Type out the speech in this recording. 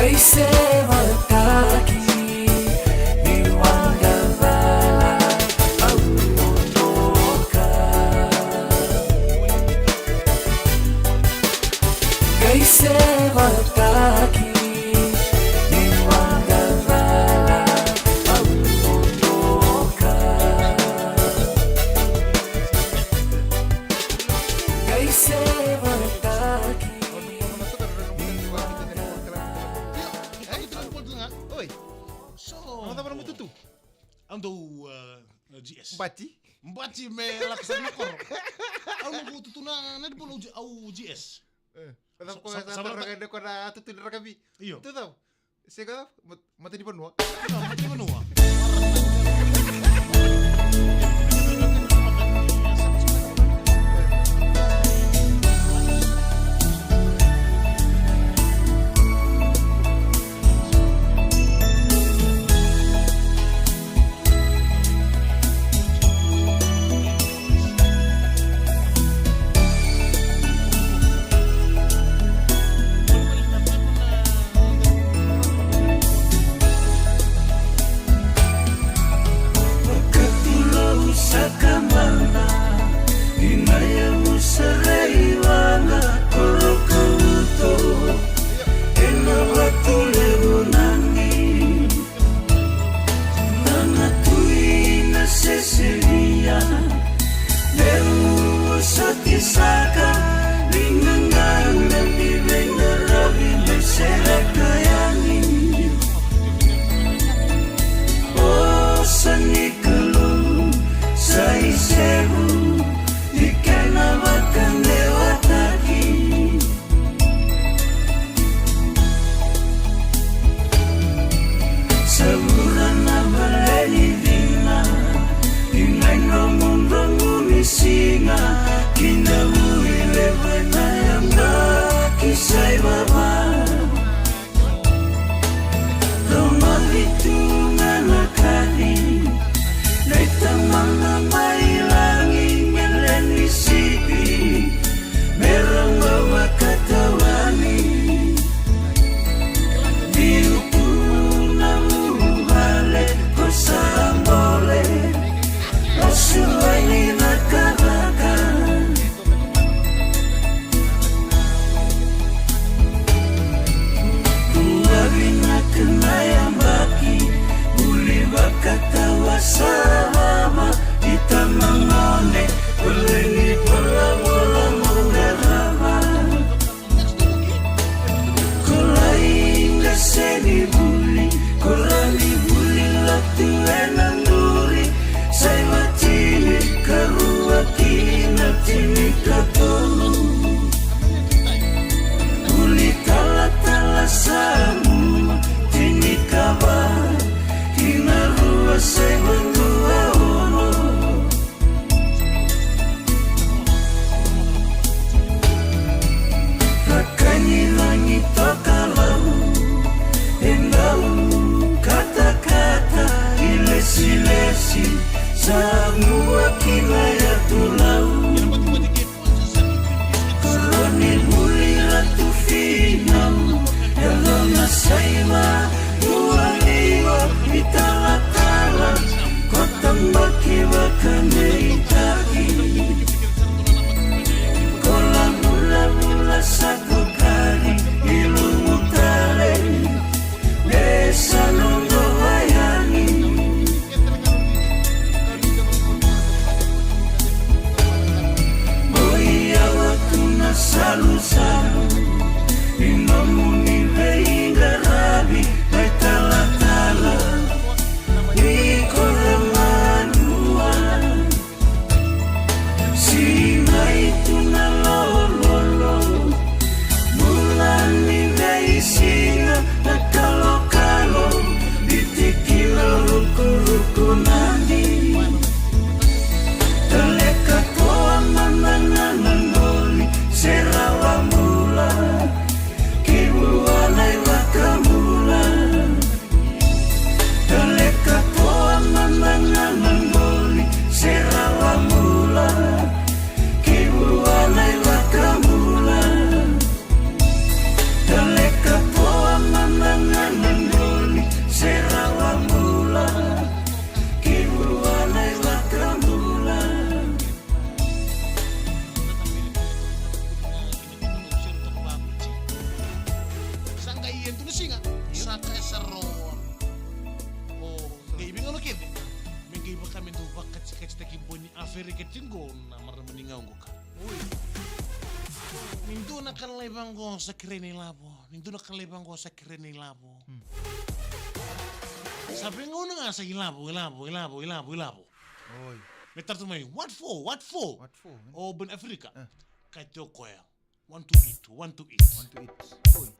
कैसे बताकी diwanggala amutoka कैसे बताकी diwanggala amutoka कैसे बताकी Ano naman mo tutu? Ando GS. Baci? Mbachi me laksana kor. Ano ko tutu na nadbolo au GS. Alam ko Sa- sa sa- raganda ko na tutu na kami. Iyo. Ito daw. Sige, mati di panwa. Ano mati manua? Ketulau sakamana inayamu seraiwana korokauto ena watule munangi nana tuina seseria demu satisaka lingangan dan dibenerabi meserakayani Sani kalu sai sebu dikana makan lewataki Saburan abaleni dina Inay nomon ranguni singa Kinamui lewena yang kisai baba Roma itu nganakani Naitamang mailangi meleni sipi Merang bawa katawani Diupu namu bale Kosambole Asuwani nakarakan Kuwabina kenayang baki Uli bakatawa sama Itamangone Ulengi pelamu-lamu ngerama Kulaing gaseni buli Kulani buli latu enang duri Say matini karua kina tini katolu Uli tala-tala samu Tini kabar Kina rua say menua ono Rakanyi langit tokalau Endau kata-kata Ilesi-lesi Semua kinaya tulau yang tu singa. Saka esaro. Oh, gay bingo no kete. Mengay baka mendo baka chika kimponi aferi ketinggo na marameningaw ko ka. Uy. Mintu na kalibang ko sa kirene labo. Mintu na kalibang ko sa kirene labo. Sabi nga sa ilabo. Oi. Metar tu may, what for? What for? Oh, ben Afrika. Ah. Kaya ko ya. Want to eat. Want to eat. Oi.